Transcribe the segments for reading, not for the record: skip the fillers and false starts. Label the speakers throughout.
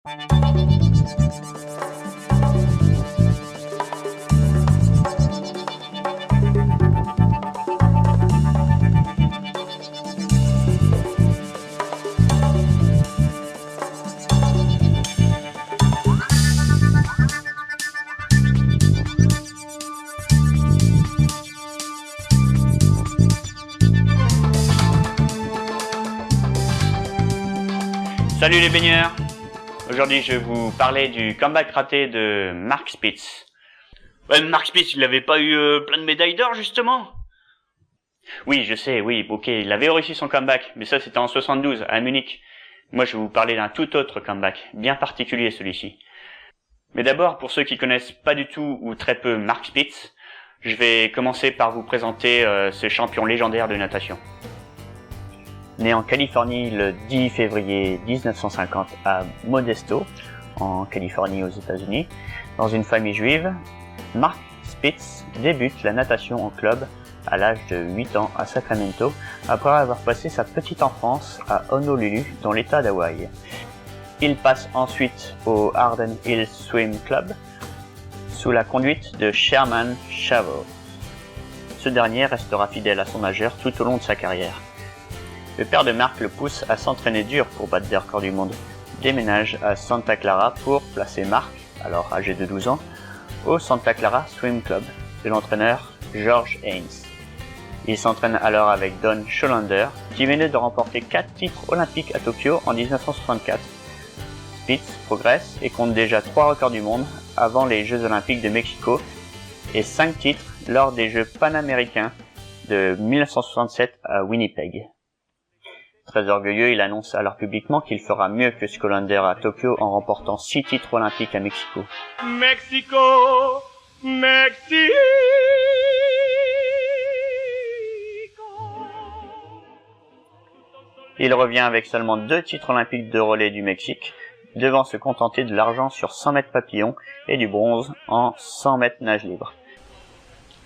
Speaker 1: Salut les baigneurs! Aujourd'hui je vais vous parler du comeback raté de Mark Spitz. Ouais, Mark Spitz, il avait pas eu plein de médailles d'or justement? Oui, je sais, oui, ok, il avait réussi son comeback, mais ça c'était en 72 à Munich. Moi je vais vous parler d'un tout autre comeback, bien particulier celui-ci. Mais d'abord, pour ceux qui connaissent pas du tout ou très peu Mark Spitz, je vais commencer par vous présenter ce champion légendaire de natation. Né en Californie le 10 février 1950 à Modesto, en Californie aux États-Unis, dans une famille juive, Mark Spitz débute la natation en club à l'âge de 8 ans à Sacramento, après avoir passé sa petite enfance à Honolulu, dans l'état d'Hawaï. Il passe ensuite au Arden Hills Swim Club, sous la conduite de Sherman Chavo. Ce dernier restera fidèle à son nageur tout au long de sa carrière. Le père de Mark le pousse à s'entraîner dur pour battre des records du monde. Déménage à Santa Clara pour placer Mark, alors âgé de 12 ans, au Santa Clara Swim Club de l'entraîneur George Haynes. Il s'entraîne alors avec Don Schollander, qui venait de remporter 4 titres olympiques à Tokyo en 1964. Spitz progresse et compte déjà 3 records du monde avant les Jeux Olympiques de Mexico et 5 titres lors des Jeux Panaméricains de 1967 à Winnipeg. Très orgueilleux, il annonce alors publiquement qu'il fera mieux que Schollander à Tokyo en remportant 6 titres olympiques à Mexico.
Speaker 2: Mexico, Mexico.
Speaker 1: Il revient avec seulement 2 titres olympiques de relais du Mexique, devant se contenter de l'argent sur 100 mètres papillon et du bronze en 100 mètres nage libre.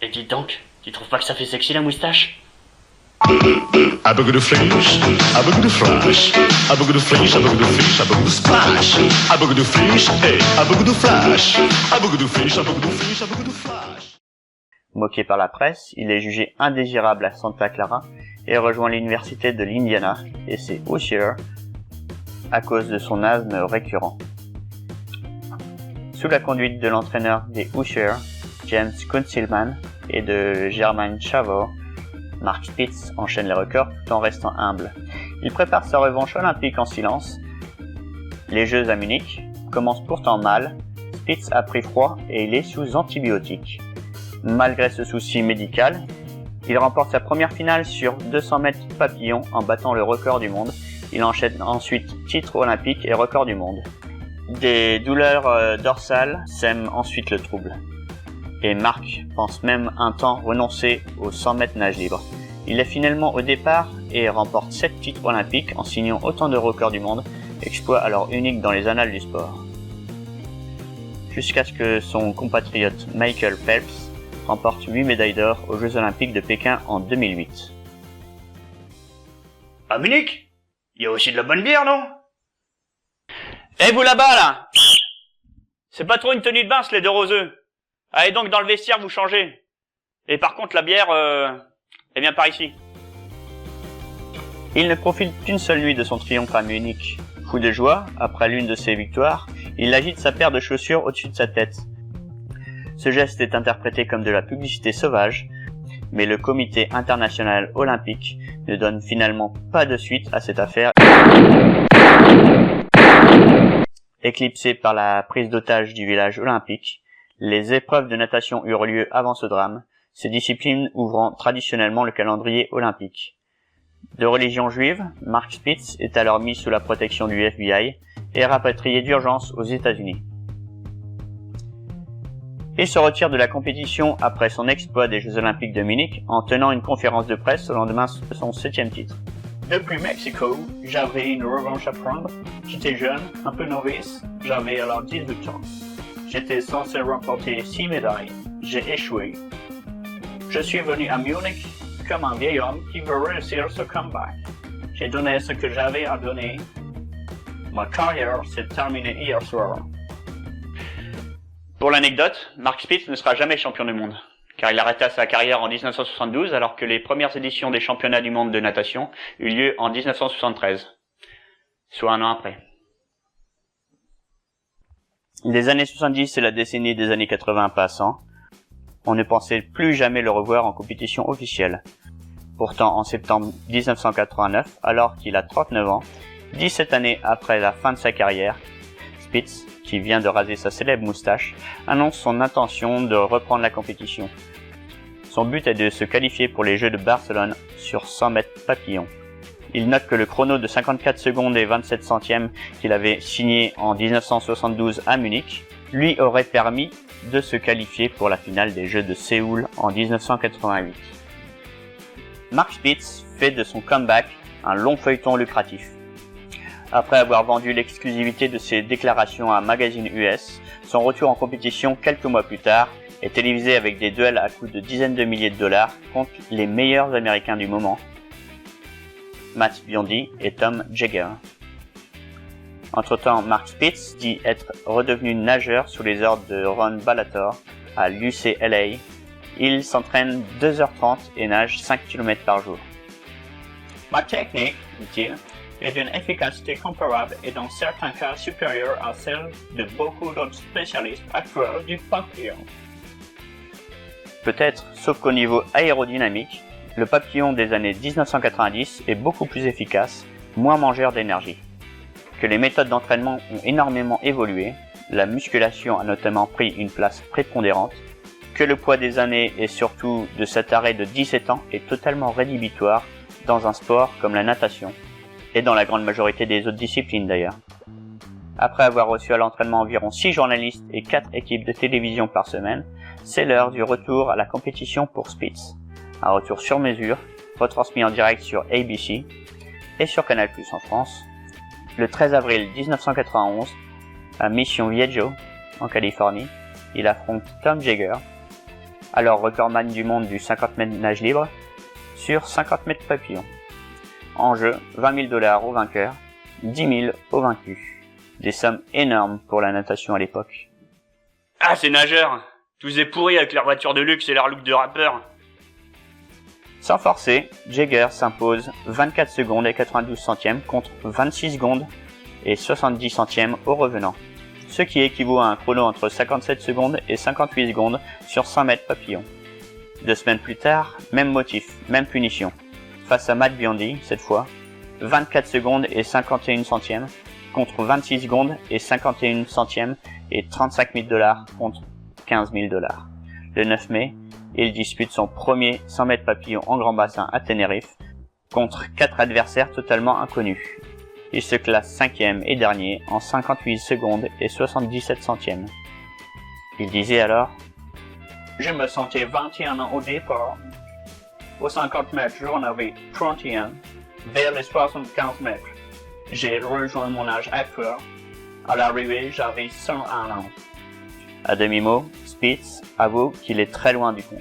Speaker 3: Et dites donc, tu trouves pas que ça fait sexy la moustache?
Speaker 2: A bug de flash, a bug de flash, a bug de flash, a bug de flash, a bug de splash, a bug de flash, hey, a bug de flash, a bug de flash, a bug de flash, a bug de flash.
Speaker 1: Moqué par la presse, il est jugé indésirable à Santa Clara et rejoint l'université de l'Indiana et ses Hoosiers à cause de son asthme récurrent. Sous la conduite de l'entraîneur des Hoosiers, James Kunzelman, et de Sherman Chavo, Mark Spitz enchaîne les records tout en restant humble. Il prépare sa revanche olympique en silence. Les Jeux à Munich commencent pourtant mal. Spitz a pris froid et il est sous antibiotiques. Malgré ce souci médical, il remporte sa première finale sur 200 mètres papillon en battant le record du monde. Il enchaîne ensuite titre olympique et record du monde. Des douleurs dorsales sèment ensuite le trouble. Et Mark pense même un temps renoncer aux 100 mètres nage libre. Il est finalement au départ et remporte 7 titres olympiques en signant autant de records du monde, exploit alors unique dans les annales du sport. Jusqu'à ce que son compatriote Michael Phelps remporte 8 médailles d'or aux Jeux Olympiques de Pékin en 2008.
Speaker 3: À Munich? Il y a aussi de la bonne bière, non?
Speaker 1: Eh vous là-bas là! C'est pas trop une tenue de bain ce lait de roseux. Allez donc dans le vestiaire vous changez. Et par contre la bière, elle vient par ici. Il ne profite qu'une seule nuit de son triomphe à Munich. Fou de joie, après l'une de ses victoires, il agite sa paire de chaussures au-dessus de sa tête. Ce geste est interprété comme de la publicité sauvage, mais le comité international olympique ne donne finalement pas de suite à cette affaire. Éclipsé par la prise d'otage du village olympique, les épreuves de natation eurent lieu avant ce drame, ces disciplines ouvrant traditionnellement le calendrier olympique. De religion juive, Mark Spitz est alors mis sous la protection du FBI et rapatrié d'urgence aux États-Unis. Il se retire de la compétition après son exploit des Jeux Olympiques de Munich en tenant une conférence de presse au lendemain de son 7e titre.
Speaker 4: Depuis Mexico, j'avais une revanche à prendre. J'étais jeune, un peu novice, j'avais alors 18 ans. J'étais censé remporter 6 médailles. J'ai échoué. Je suis venu à Munich comme un vieil homme qui veut réussir ce comeback. J'ai donné ce que j'avais à donner. Ma carrière s'est terminée hier soir.
Speaker 1: Pour l'anecdote, Mark Spitz ne sera jamais champion du monde, car il arrêta sa carrière en 1972 alors que les premières éditions des championnats du monde de natation eurent lieu en 1973, soit un an après. Les années 70 et la décennie des années 80 passant, on ne pensait plus jamais le revoir en compétition officielle. Pourtant, en septembre 1989, alors qu'il a 39 ans, 17 années après la fin de sa carrière, Spitz, qui vient de raser sa célèbre moustache, annonce son intention de reprendre la compétition. Son but est de se qualifier pour les Jeux de Barcelone sur 100 mètres papillon. Il note que le chrono de 54 secondes et 27 centièmes qu'il avait signé en 1972 à Munich lui aurait permis de se qualifier pour la finale des Jeux de Séoul en 1988. Mark Spitz fait de son comeback un long feuilleton lucratif. Après avoir vendu l'exclusivité de ses déclarations à Magazine US, son retour en compétition quelques mois plus tard est télévisé avec des duels à coût de dizaines de milliers de dollars contre les meilleurs Américains du moment, Matt Biondi et Tom Jagger. Entre-temps, Mark Spitz dit être redevenu nageur sous les ordres de Ron Balator à l'UCLA. Il s'entraîne 2h30 et nage 5 km par jour.
Speaker 4: Ma technique, dit-il, est d'une efficacité comparable et dans certains cas supérieure à celle de beaucoup d'autres spécialistes actuels du papillon.
Speaker 1: Peut-être, sauf qu'au niveau aérodynamique, le papillon des années 1990 est beaucoup plus efficace, moins mangeur d'énergie. Que les méthodes d'entraînement ont énormément évolué, la musculation a notamment pris une place prépondérante, que le poids des années et surtout de cet arrêt de 17 ans est totalement rédhibitoire dans un sport comme la natation, et dans la grande majorité des autres disciplines d'ailleurs. Après avoir reçu à l'entraînement environ 6 journalistes et 4 équipes de télévision par semaine, c'est l'heure du retour à la compétition pour Spitz. Un retour sur mesure, retransmis en direct sur ABC et sur Canal+ en France, le 13 avril 1991, à Mission Viejo, en Californie. Il affronte Tom Jagger, alors recordman du monde du 50 mètres nage libre, sur 50 mètres papillon. En jeu, $20 000 au vainqueur, 10 000 au vaincu. Des sommes énormes pour la natation à l'époque.
Speaker 3: Ah, ces nageurs! Tous est pourris avec leur voiture de luxe et leur look de rappeur.
Speaker 1: Sans forcer, Jagger s'impose 24 secondes et 92 centièmes contre 26 secondes et 70 centièmes au revenant, ce qui équivaut à un chrono entre 57 secondes et 58 secondes sur 100 mètres papillon. 2 semaines plus tard, même motif, même punition. Face à Matt Biondi, cette fois, 24 secondes et 51 centièmes contre 26 secondes et 51 centièmes et $35 000 contre $15 000. Le 9 mai, il dispute son premier 100 mètres papillon en grand bassin à Tenerife contre 4 adversaires totalement inconnus. Il se classe 5e et dernier en 58 secondes et 77 centièmes. Il disait alors:
Speaker 4: Je me sentais 21 ans au départ. Aux 50 mètres, j'en avais 31. Vers les 75 mètres, j'ai rejoint mon âge actuel. À l'arrivée, j'avais 101 ans.
Speaker 1: À demi-mot, Spitz avoue qu'il est très loin du compte.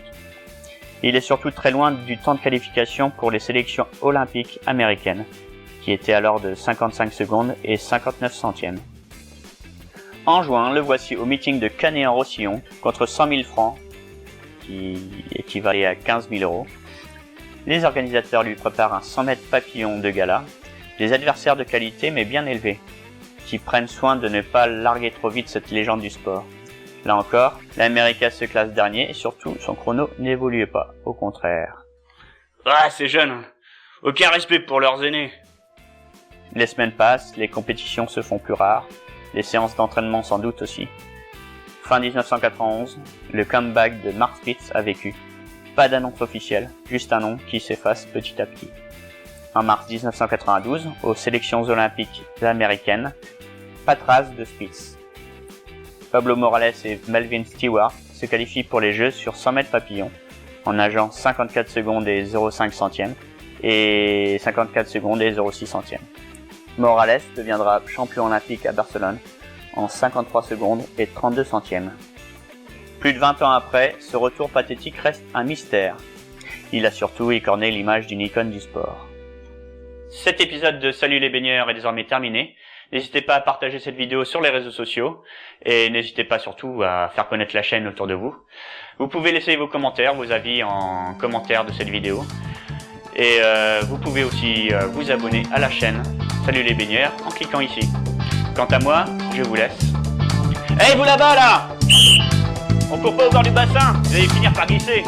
Speaker 1: Il est surtout très loin du temps de qualification pour les sélections olympiques américaines, qui était alors de 55 secondes et 59 centièmes. En juin, le voici au meeting de Canet-en-Roussillon contre 100 000 francs, qui équivalait à 15 000 euros. Les organisateurs lui préparent un 100 mètres papillon de gala, des adversaires de qualité mais bien élevés, qui prennent soin de ne pas larguer trop vite cette légende du sport. Là encore, l'Américain se classe dernier et surtout son chrono n'évoluait pas, au contraire.
Speaker 3: Ah, ces jeunes! Aucun respect pour leurs aînés.
Speaker 1: Les semaines passent, les compétitions se font plus rares, les séances d'entraînement sans doute aussi. Fin 1991, le comeback de Mark Spitz a vécu. Pas d'annonce officielle, juste un nom qui s'efface petit à petit. En mars 1992, aux sélections olympiques américaines, pas trace de Spitz. Pablo Morales et Melvin Stewart se qualifient pour les Jeux sur 100 mètres papillon, en nageant 54 secondes et 0,5 centièmes et 54 secondes et 0,6 centièmes. Morales deviendra champion olympique à Barcelone en 53 secondes et 32 centièmes. Plus de 20 ans après, ce retour pathétique reste un mystère. Il a surtout écorné l'image d'une icône du sport. Cet épisode de Salut les baigneurs est désormais terminé. N'hésitez pas à partager cette vidéo sur les réseaux sociaux et n'hésitez pas surtout à faire connaître la chaîne autour de vous. Vous pouvez laisser vos commentaires, vos avis en commentaire de cette vidéo. Et vous pouvez aussi vous abonner à la chaîne Salut les baigneurs en cliquant ici. Quant à moi, je vous laisse. Hey vous là-bas là! On court pas au bord du bassin, vous allez finir par glisser.